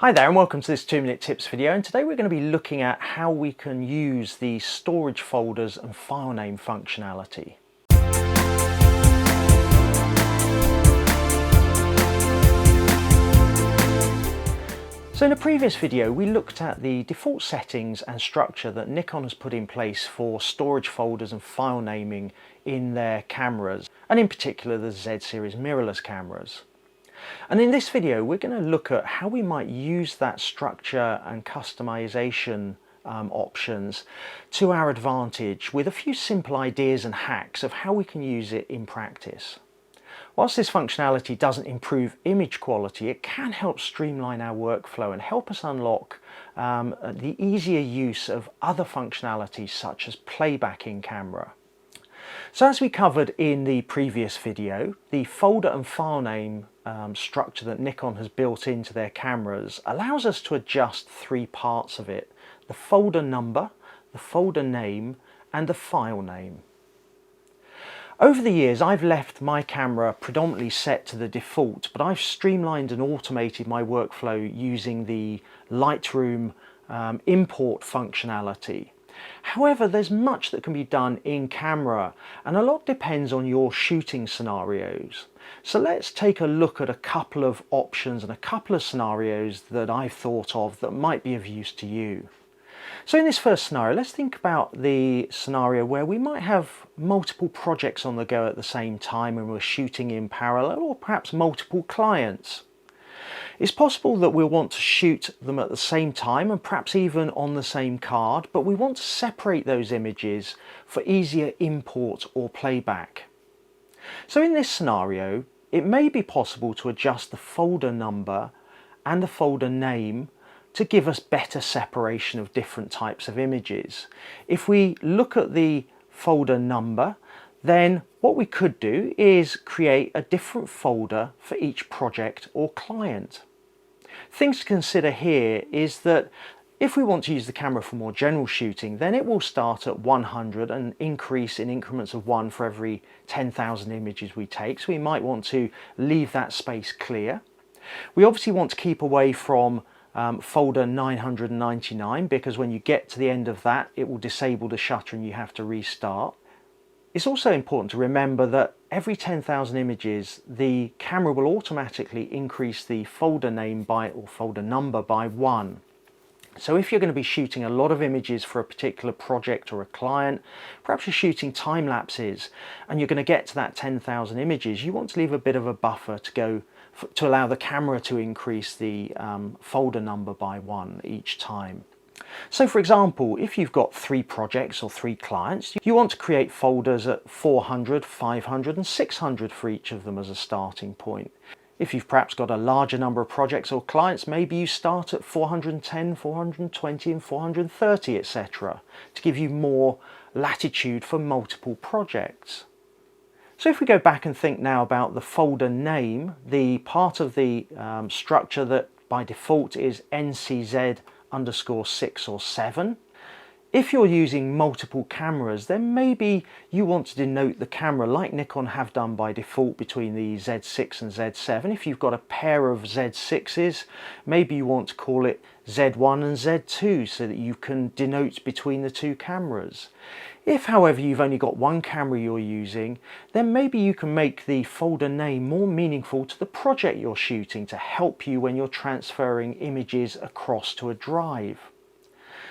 Hi there and welcome to this 2-minute tips video, and today we're going to be looking at how we can use the storage folders and file name functionality. So in a previous video we looked at the default settings and structure that Nikon has put in place for storage folders and file naming in their cameras, and in particular the Z series mirrorless cameras. And in this video we're going to look at how we might use that structure and customization options to our advantage with a few simple ideas and hacks of how we can use it in practice. Whilst this functionality doesn't improve image quality, it can help streamline our workflow and help us unlock the easier use of other functionalities such as playback in camera. So as we covered in the previous video, the folder and file name structure that Nikon has built into their cameras allows us to adjust three parts of it: the folder number, the folder name, and the file name. Over the years I've left my camera predominantly set to the default, but I've streamlined and automated my workflow using the Lightroom import functionality. However, there's much that can be done in camera, and a lot depends on your shooting scenarios. So let's take a look at a couple of options and a couple of scenarios that I've thought of that might be of use to you. So in this first scenario, let's think about the scenario where we might have multiple projects on the go at the same time and we're shooting in parallel, or perhaps multiple clients. It's possible that we'll want to shoot them at the same time and perhaps even on the same card, but we want to separate those images for easier import or playback. So in this scenario, it may be possible to adjust the folder number and the folder name to give us better separation of different types of images. If we look at the folder number, then what we could do is create a different folder for each project or client. Things to consider here is that if we want to use the camera for more general shooting, then it will start at 100 and increase in increments of 1 for every 10,000 images we take. So we might want to leave that space clear. We obviously want to keep away from folder 999, because when you get to the end of that it will disable the shutter and you have to restart. It's also important to remember that every 10,000 images the camera will automatically increase the folder name or folder number by 1. So if you're going to be shooting a lot of images for a particular project or a client, perhaps you're shooting time lapses and you're going to get to that 10,000 images, you want to leave a bit of a buffer to allow the camera to increase the folder number by 1 each time. So for example, if you've got 3 projects or 3 clients, you want to create folders at 400, 500 and 600 for each of them as a starting point. If you've perhaps got a larger number of projects or clients, maybe you start at 410, 420 and 430, etc. to give you more latitude for multiple projects. So if we go back and think now about the folder name, the part of the structure that by default is NCZ_6 or 7. If you're using multiple cameras, then maybe you want to denote the camera like Nikon have done by default between the Z6 and Z7. If you've got a pair of Z6s, maybe you want to call it Z1 and Z2 so that you can denote between the two cameras. If, however, you've only got one camera you're using, then maybe you can make the folder name more meaningful to the project you're shooting to help you when you're transferring images across to a drive.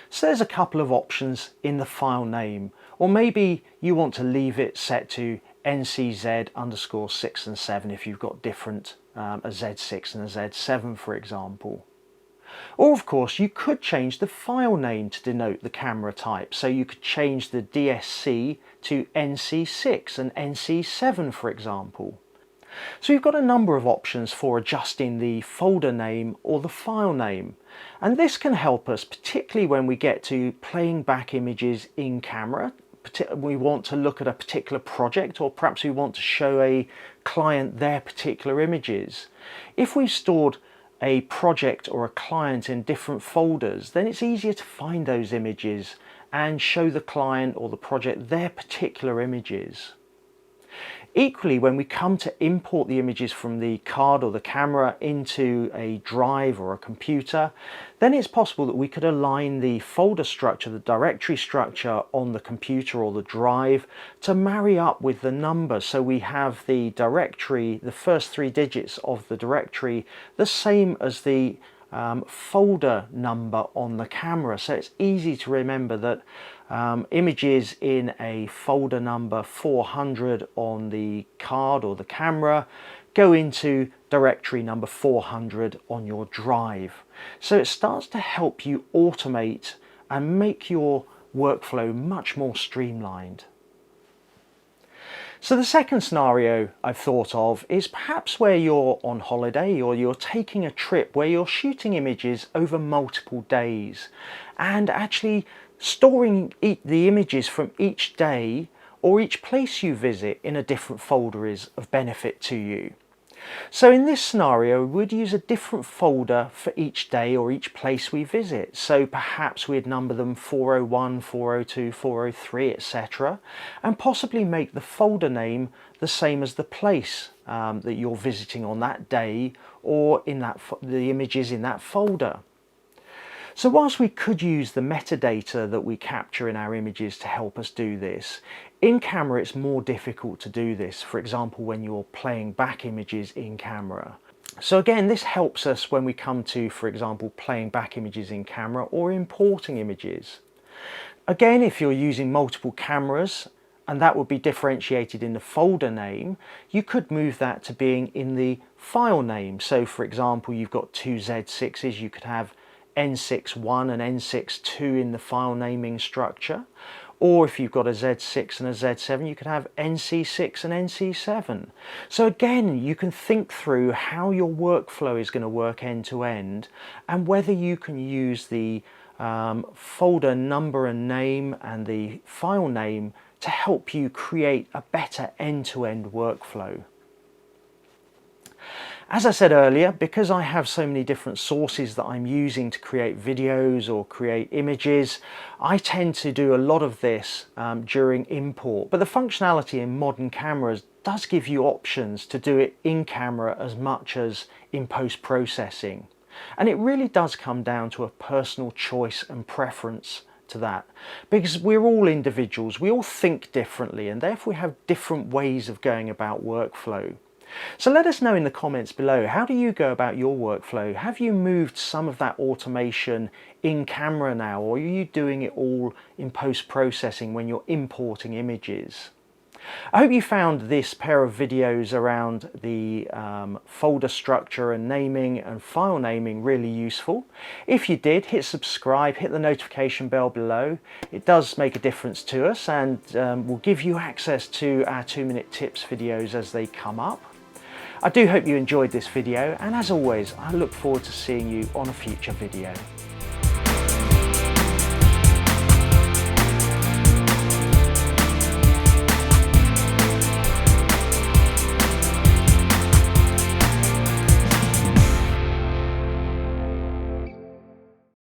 So there's a couple of options in the file name, or maybe you want to leave it set to NCZ_6 and 7 if you've got different, a Z6 and a Z7 for example. Or of course you could change the file name to denote the camera type, so you could change the DSC to NC6 and NC7 for example. So you've got a number of options for adjusting the folder name or the file name, and this can help us particularly when we get to playing back images in camera. We want to look at a particular project, or perhaps we want to show a client their particular images. If we've stored a project or a client in different folders, then it's easier to find those images and show the client or the project their particular images. Equally, when we come to import the images from the card or the camera into a drive or a computer, then it's possible that we could align the folder structure, the directory structure on the computer or the drive to marry up with the numbers. So we have the directory, the first 3 digits of the directory, the same as the folder number on the camera. So it's easy to remember that images in a folder number 400 on the card or the camera go into directory number 400 on your drive. So it starts to help you automate and make your workflow much more streamlined. So the second scenario I've thought of is perhaps where you're on holiday or you're taking a trip where you're shooting images over multiple days and actually storing the images from each day or each place you visit in a different folder is of benefit to you. So in this scenario, we would use a different folder for each day or each place we visit. So perhaps we'd number them 401, 402, 403, etc. and possibly make the folder name the same as the place that you're visiting on that day or in the images in that folder. So whilst we could use the metadata that we capture in our images to help us do this, in camera it's more difficult to do this, for example when you're playing back images in camera. So again, this helps us when we come to, for example, playing back images in camera or importing images. Again, if you're using multiple cameras, and that would be differentiated in the folder name, you could move that to being in the file name. So for example, you've got 2 Z6s, you could have N61 and N62 in the file naming structure, or if you've got a Z6 and a Z7, you could have NC6 and NC7. So again, you can think through how your workflow is going to work end to end and whether you can use the folder number and name and the file name to help you create a better end-to-end workflow. As I said earlier, because I have so many different sources that I'm using to create videos or create images, I tend to do a lot of this during import. But the functionality in modern cameras does give you options to do it in camera as much as in post-processing. And it really does come down to a personal choice and preference to that, because we're all individuals, we all think differently, and therefore we have different ways of going about workflow. So let us know in the comments below, how do you go about your workflow? Have you moved some of that automation in camera now, or are you doing it all in post-processing when you're importing images? I hope you found this pair of videos around the folder structure and naming and file naming really useful. If you did, hit subscribe, hit the notification bell below. It does make a difference to us and will give you access to our 2-minute tips videos as they come up. I do hope you enjoyed this video, and as always, I look forward to seeing you on a future video.